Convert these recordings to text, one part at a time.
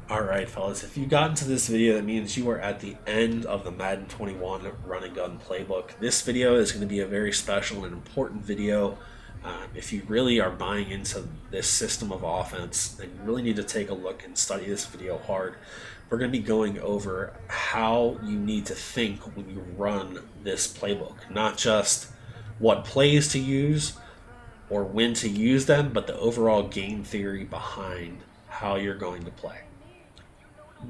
Alright, fellas, if you got into this video, that means you are at the end of the Madden 21 run and gun playbook. This video is going to be a very special and important video. If you really are buying into this system of offense, then you really need to take a look and study this video hard. We're going to be going over how you need to think when you run this playbook, not just what plays to use or when to use them, but the overall game theory behind how you're going to play.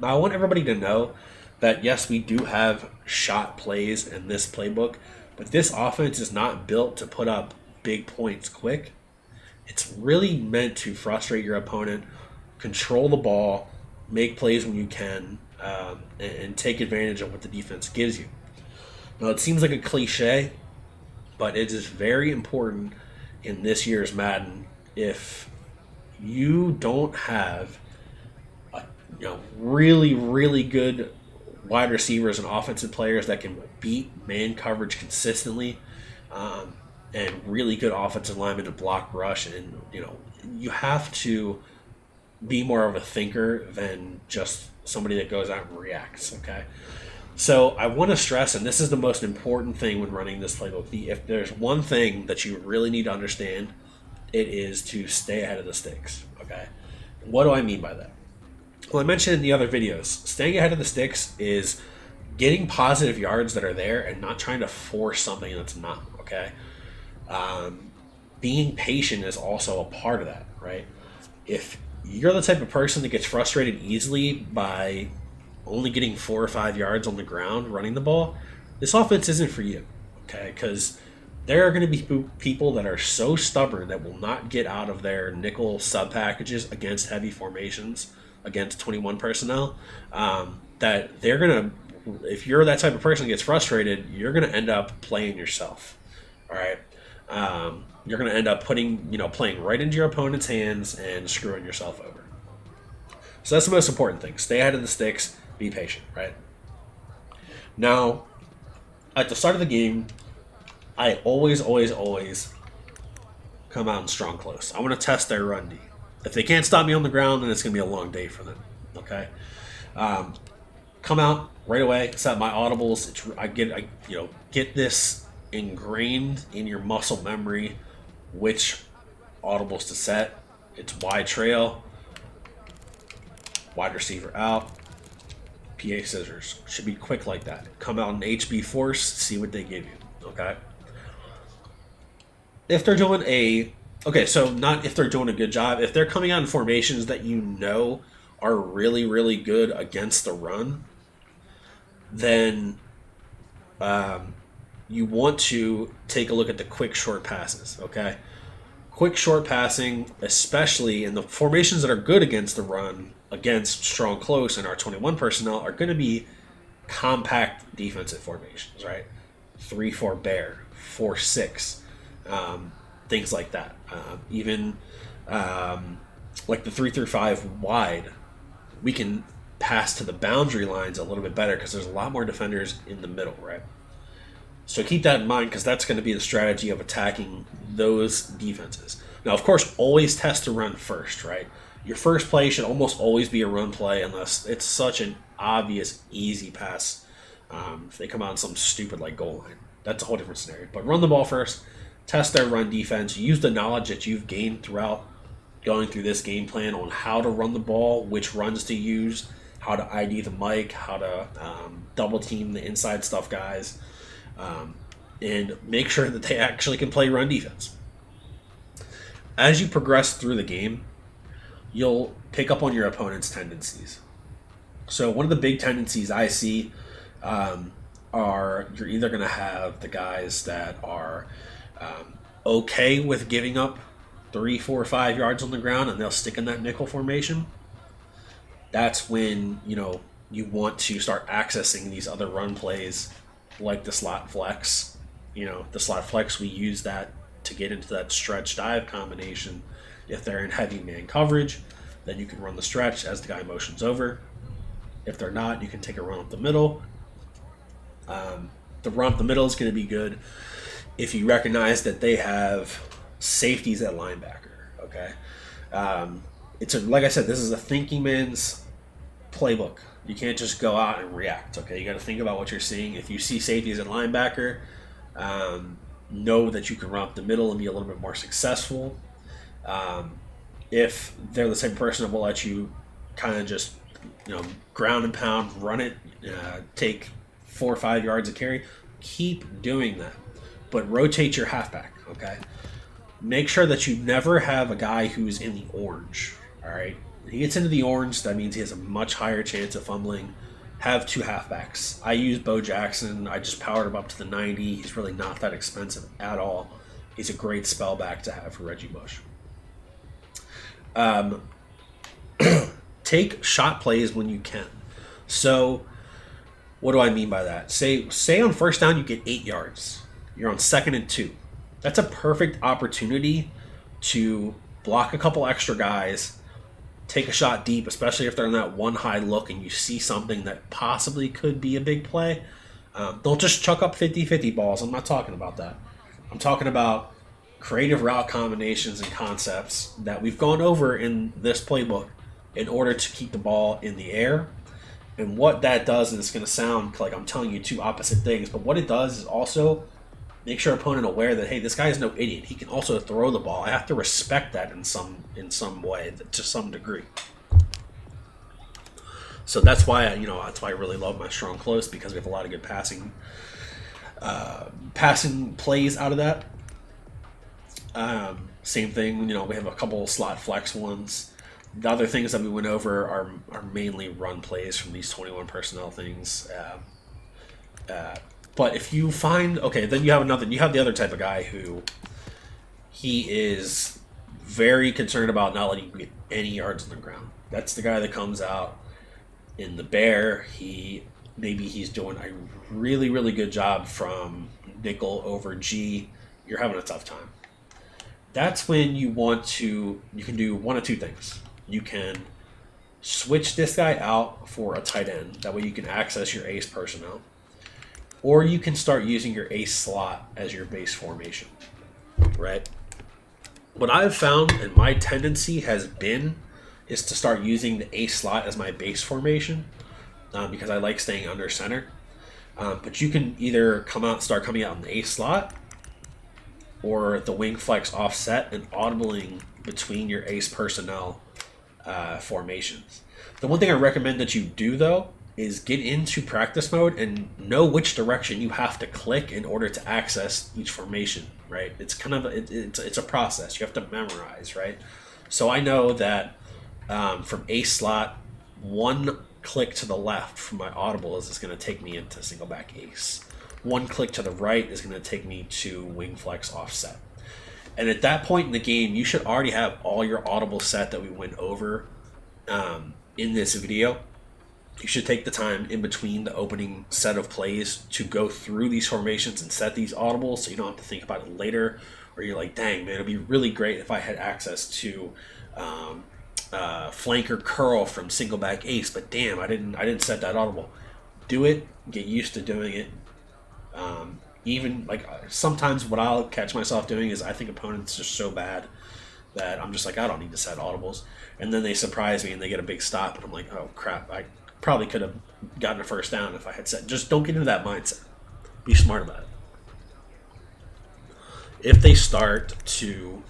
Now, I want everybody to know that yes, we do have shot plays in this playbook, but this offense is not built to put up big points quick. It's really meant to frustrate your opponent, control the ball, make plays when you can, and take advantage of what the defense gives you. Now, it seems like a cliche, but it is very important in this year's Madden. If you don't have really, really good wide receivers and offensive players that can beat man coverage consistently, and really good offensive linemen to block rush. And you have to be more of a thinker than just somebody that goes out and reacts. Okay, so I want to stress, and this is the most important thing when running this playbook. If there's one thing that you really need to understand, it is to stay ahead of the sticks. Okay, what do I mean by that? Well, I mentioned in the other videos, staying ahead of the sticks is getting positive yards that are there and not trying to force something that's not, okay? Being patient is also a part of that, right? If you're the type of person that gets frustrated easily by only getting 4 or 5 yards on the ground running the ball, this offense isn't for you, okay? Because there are going to be people that are so stubborn that will not get out of their nickel sub packages against heavy formations, against 21 personnel, that they're going to, if you're that type of person that gets frustrated, you're going to end up playing yourself. All right. You're going to end up playing right into your opponent's hands and screwing yourself over. So that's the most important thing. Stay ahead of the sticks, be patient, right? Now, at the start of the game, I always come out in strong close. I want to test their run D. If they can't stop me on the ground, then it's going to be a long day for them. Okay, come out right away. Set my audibles. I get this ingrained in your muscle memory, which audibles to set. It's wide trail, wide receiver out, PA scissors. Should be quick like that. Come out in HB force. See what they give you. Okay. If they're doing so not if they're doing a good job. If they're coming out in formations that are really, really good against the run, then you want to take a look at the quick short passes, okay? Quick short passing, especially in the formations that are good against the run, against strong close and our 21 personnel, are going to be compact defensive formations, right? 3-4 bear, 4-6. Things like that. Even like the 3-5 wide, we can pass to the boundary lines a little bit better because there's a lot more defenders in the middle, right? So keep that in mind because that's going to be the strategy of attacking those defenses. Now, of course, always test to run first, right? Your first play should almost always be a run play unless it's such an obvious, easy pass. If they come out in some stupid like goal line, that's a whole different scenario. But run the ball first. Test their run defense. Use the knowledge that you've gained throughout going through this game plan on how to run the ball, which runs to use, how to ID the mic, how to double team the inside stuff guys, and make sure that they actually can play run defense. As you progress through the game, you'll pick up on your opponent's tendencies. So one of the big tendencies I see are you're either going to have the guys that are okay with giving up 3, 4, 5 yards on the ground and they'll stick in that nickel formation. That's when you want to start accessing these other run plays like the slot flex. The slot flex, we use that to get into that stretch dive combination. If they're in heavy man coverage, then you can run the stretch as the guy motions over. If they're not, you can take a run up the middle. The run up the middle is going to be good if you recognize that they have safeties at linebacker. Okay, like I said, this is a thinking man's playbook. You can't just go out and react. Okay, you got to think about what you're seeing. If you see safeties and linebacker, know that you can run up the middle and be a little bit more successful. If they're the same person that will let you kind of just ground and pound, run it, take 4 or 5 yards of carry, keep doing that. But rotate your halfback. Okay, make sure that you never have a guy who's in the orange. All right. When he gets into the orange, that means he has a much higher chance of fumbling. Have 2 halfbacks. I use Bo Jackson. I just powered him up to the 90. He's really not that expensive at all. He's a great spell back to have for Reggie Bush. Take shot plays when you can. So, what do I mean by that? Say on first down you get 8 yards. You're on 2nd and 2. That's a perfect opportunity to block a couple extra guys, take a shot deep, especially if they're in that one high look and you see something that possibly could be a big play. Don't just chuck up 50-50 balls. I'm not talking about that. I'm talking about creative route combinations and concepts that we've gone over in this playbook in order to keep the ball in the air. And what that does, and it's going to sound like I'm telling you 2 opposite things, but what it does is also makes your opponent aware that, hey, this guy is no idiot. He can also throw the ball. I have to respect that in some way, to some degree. So that's why I really love my strong close, because we have a lot of good passing plays out of that. Same thing, we have a couple slot flex ones. The other things that we went over are mainly run plays from these 21 personnel things. But if you find, then you have the other type of guy who he is very concerned about not letting you get any yards on the ground. That's the guy that comes out in the bear. He's doing a really, really good job from nickel over G. You're having a tough time. That's when you can do one of 2 things. You can switch this guy out for a tight end. That way you can access your ace personnel. Or you can start using your ace slot as your base formation, right? What I've found, and my tendency is to start using the ace slot as my base formation, because I like staying under center. But you can either start coming out in the ace slot, or the wing flex offset and audibling between your ace personnel formations. The one thing I recommend that you do, though, is get into practice mode and know which direction you have to click in order to access each formation, right? It's kind of it's a process. You have to memorize, right? So I know that from ace slot, 1 click to the left from my audible is going to take me into single back ace. 1 click to the right is going to take me to wing flex offset. And at that point in the game, you should already have all your audible set that we went over in this video. You should take the time in between the opening set of plays to go through these formations and set these audibles, so you don't have to think about it later, or you're like, dang, man, it'd be really great if I had access to flanker curl from single back ace, but damn, I didn't set that audible. Do it, get used to doing it. Even like sometimes what I'll catch myself doing is I think opponents are so bad that I'm just like, I don't need to set audibles, and then they surprise me and they get a big stop, and I'm like, oh crap, I probably could have gotten a first down if I had set. Just don't get into that mindset. Be smart about it. If they start to,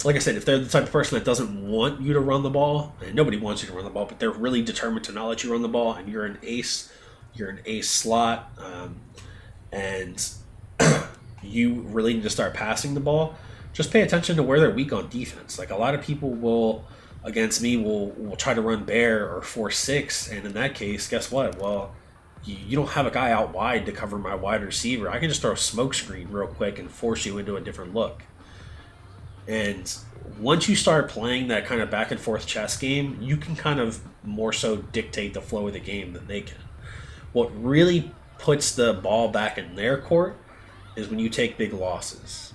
like I said, if they're the type of person that doesn't want you to run the ball, and nobody wants you to run the ball, but they're really determined to not let you run the ball, and you're an ace slot, and you really need to start passing the ball, just pay attention to where they're weak on defense. Like a lot of people will try to run bear or 4-6, and in that case, guess what? Well, you don't have a guy out wide to cover my wide receiver. I can just throw a smoke screen real quick and force you into a different look. And once you start playing that kind of back and forth chess game, you can kind of more so dictate the flow of the game than they can. What really puts the ball back in their court is when you take big losses.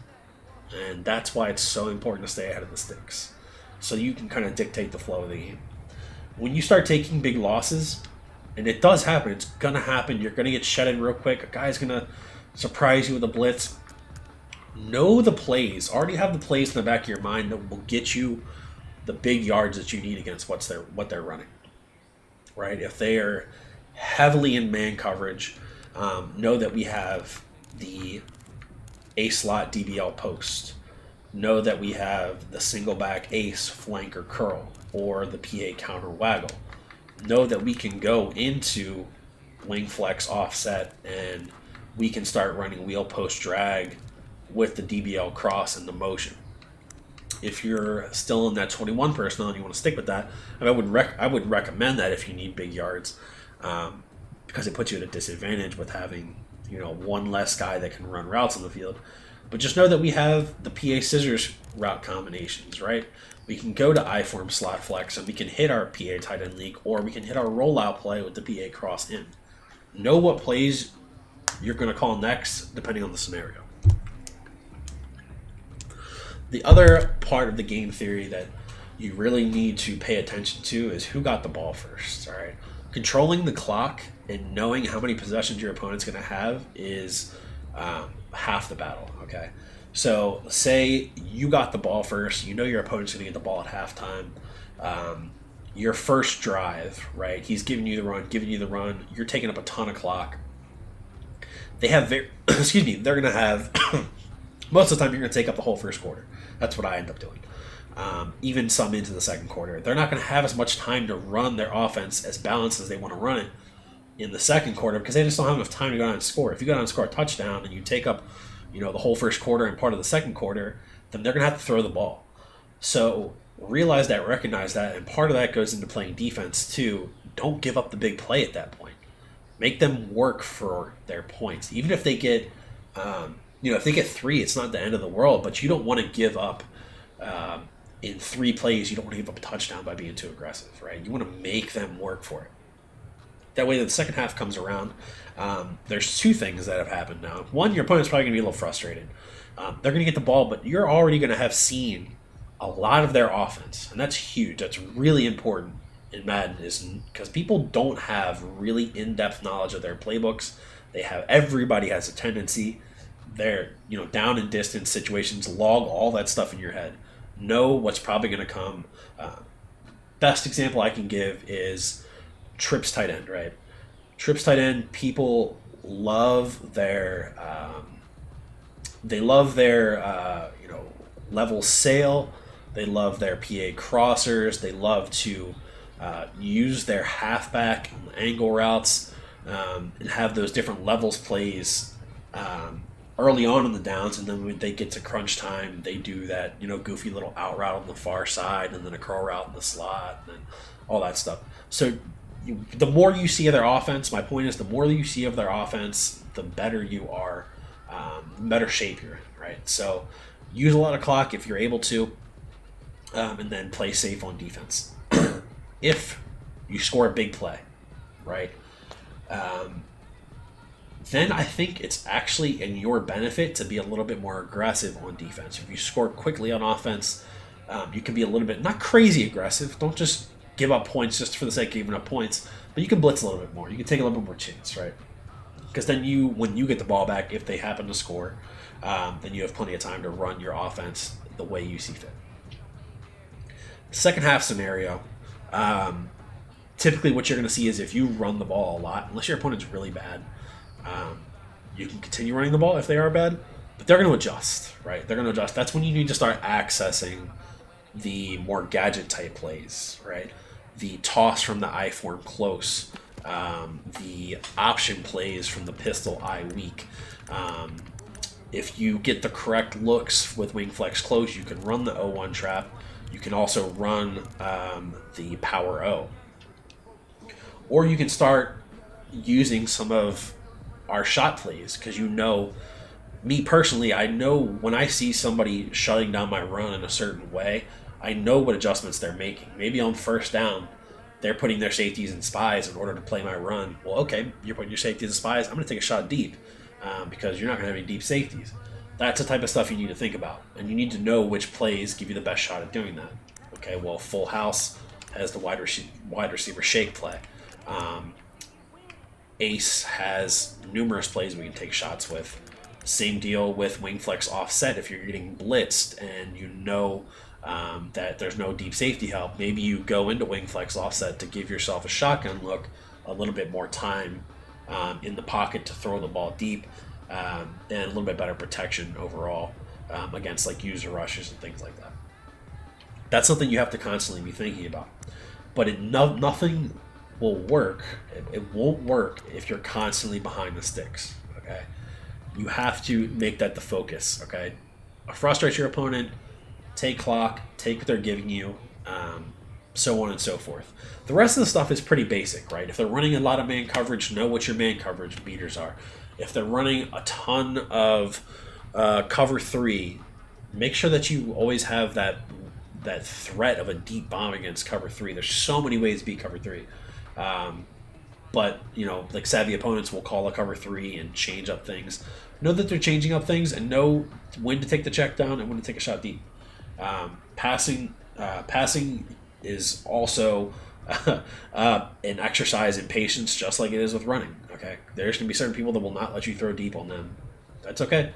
And that's why it's so important to stay ahead of the sticks, so you can kind of dictate the flow of the game. When you start taking big losses, and it does happen, it's going to happen, you're going to get shedded real quick, a guy's going to surprise you with a blitz. Know the plays. Already have the plays in the back of your mind that will get you the big yards that you need against what they're running. right? If they are heavily in man coverage, know that we have the A slot DBL post. Know that we have the single back ace, flank, or curl, or the PA counter waggle. Know that we can go into wing flex offset and we can start running wheel post drag with the DBL cross and the motion. If you're still in that 21 personnel and you want to stick with that, I would recommend that if you need big yards, because it puts you at a disadvantage with having one less guy that can run routes on the field. But just know that we have the PA scissors route combinations, right? We can go to I-form slot flex and we can hit our PA tight end leak, or we can hit our rollout play with the PA cross in. Know what plays you're going to call next depending on the scenario. The other part of the game theory that you really need to pay attention to is who got the ball first, all right? Controlling the clock and knowing how many possessions your opponent's going to have is half the battle, okay? So say you got the ball first, you know your opponent's going to get the ball at halftime. Your first drive, right? He's giving you the run. You're taking up a ton of clock. They have they're going to have most of the time you're going to take up the whole first quarter. That's what I end up doing. Even some into the second quarter. They're not going to have as much time to run their offense as balanced as they want to run it in the second quarter because they just don't have enough time to go down and score. If you go down and score a touchdown and you take up, the whole first quarter and part of the second quarter, then they're going to have to throw the ball. So realize that, recognize that, and part of that goes into playing defense too. Don't give up the big play at that point. Make them work for their points. Even if they get, if they get 3, it's not the end of the world, but you don't want to give up in 3 plays. You don't want to give up a touchdown by being too aggressive, right? You want to make them work for it. That way, the second half comes around. There's 2 things that have happened now. One, your opponent's probably going to be a little frustrated. They're going to get the ball, but you're already going to have seen a lot of their offense, and that's huge. That's really important in Madden, because people don't have really in-depth knowledge of their playbooks. Everybody has a tendency. They're down and distance situations. Log all that stuff in your head. Know what's probably going to come. Best example I can give is trips tight end, right? Trips tight end, people love their level sail. They love their PA crossers. They love to use their halfback angle routes and have those different levels plays early on in the downs, and then when they get to crunch time, they do that goofy little out route on the far side, and then a curl route in the slot, and all that stuff. So the more you see of their offense, my point is, the more you see of their offense, the better you are, the better shape you're in, right? So use a lot of clock if you're able to, and then play safe on defense. If you score a big play, right, then I think it's actually in your benefit to be a little bit more aggressive on defense. If you score quickly on offense, you can be a little bit, not crazy aggressive. Don't just give up points just for the sake of giving up points, but you can blitz a little bit more. You can take a little bit more chance, right? Because then when you get the ball back, if they happen to score, then you have plenty of time to run your offense the way you see fit. Second half scenario, typically what you're going to see is if you run the ball a lot, unless your opponent's really bad, you can continue running the ball if they are bad, but they're going to adjust, right? They're going to adjust. That's when you need to start accessing the more gadget type plays, right? The toss from the I form close, the option plays from the pistol I weak. If you get the correct looks with wing flex close, you can run the O1 trap. You can also run the power O. Or you can start using some of our shot plays, because me personally, I know when I see somebody shutting down my run in a certain way, I know what adjustments they're making. Maybe on first down, they're putting their safeties and spies in order to play my run. Well, okay, you're putting your safeties and spies. I'm going to take a shot deep because you're not going to have any deep safeties. That's the type of stuff you need to think about, and you need to know which plays give you the best shot at doing that. Okay, well, Full House has the wide receiver shake play. Ace has numerous plays we can take shots with. Same deal with wing flex offset. If you're getting blitzed and that there's no deep safety help. Maybe you go into wing flex offset to give yourself a shotgun look, a little bit more time in the pocket to throw the ball deep, and a little bit better protection overall against like user rushes and things like that. That's something you have to constantly be thinking about. But nothing will work. It won't work if you're constantly behind the sticks. Okay, you have to make that the focus. Okay, frustrate your opponent, take clock, take what they're giving you, so on and so forth. The rest of the stuff is pretty basic, right? If they're running a lot of man coverage, know what your man coverage beaters are. If they're running a ton of cover 3, make sure that you always have that threat of a deep bomb against cover 3. There's so many ways to beat cover 3. But, like savvy opponents will call a cover 3 and change up things. Know that they're changing up things and know when to take the check down and when to take a shot deep. Passing is also an exercise in patience, just like it is with running. Okay, there's going to be certain people that will not let you throw deep on them. That's okay.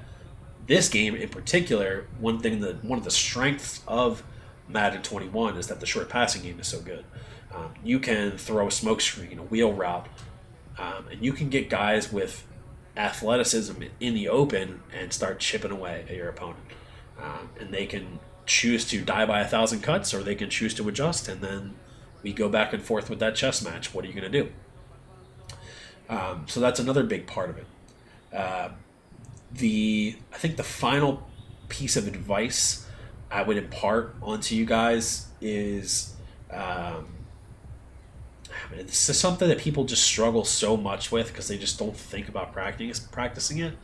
This game in particular, one of the strengths of Madden 21 is that the short passing game is so good. You can throw a smoke screen, a wheel route, and you can get guys with athleticism in the open and start chipping away at your opponent. And they can choose to die by 1,000 cuts, or they can choose to adjust, and then we go back and forth with that chess match. What are you going to do? So that's another big part of it. I think the final piece of advice I would impart onto you guys is this is something that people just struggle so much with because they just don't think about practicing it,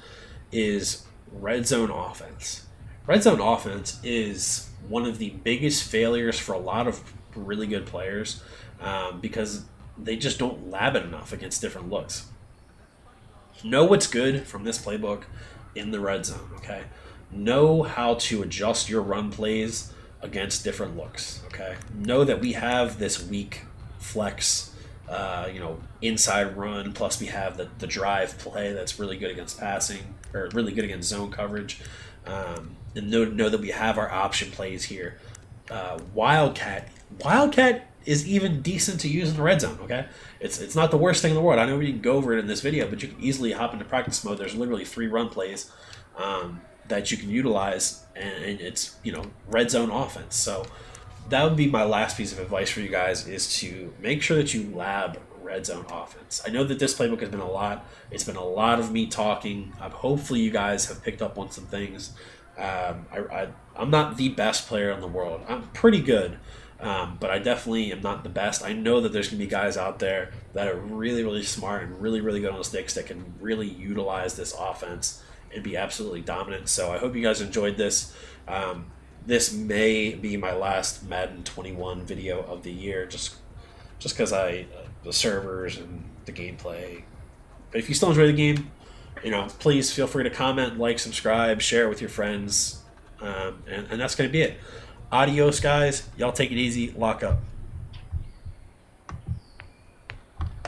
is red zone offense. Red zone offense is one of the biggest failures for a lot of really good players because they just don't lab it enough against different looks. Know what's good from this playbook in the red zone, okay? Know how to adjust your run plays against different looks, okay? Know that we have this weak flex, inside run, plus we have the drive play that's really good against passing, or really good against zone coverage. And know that we have our option plays here. Wildcat is even decent to use in the red zone, okay? It's not the worst thing in the world. I know we didn't go over it in this video, but you can easily hop into practice mode. There's literally 3 run plays that you can utilize, and it's, red zone offense. So that would be my last piece of advice for you guys, is to make sure that you lab red zone offense. I know that this playbook has been a lot. It's been a lot of me talking. Hopefully you guys have picked up on some things. I'm not the best player in the world. I'm pretty good, but I definitely am not the best. I know that there's going to be guys out there that are really, really smart and really, really good on the sticks that can really utilize this offense and be absolutely dominant. So I hope you guys enjoyed this. This may be my last Madden 21 video of the year, just because the servers and the gameplay. But if you still enjoy the game, please feel free to comment, like, subscribe, share it with your friends, and that's going to be it. Adios, guys. Y'all take it easy. Lock up.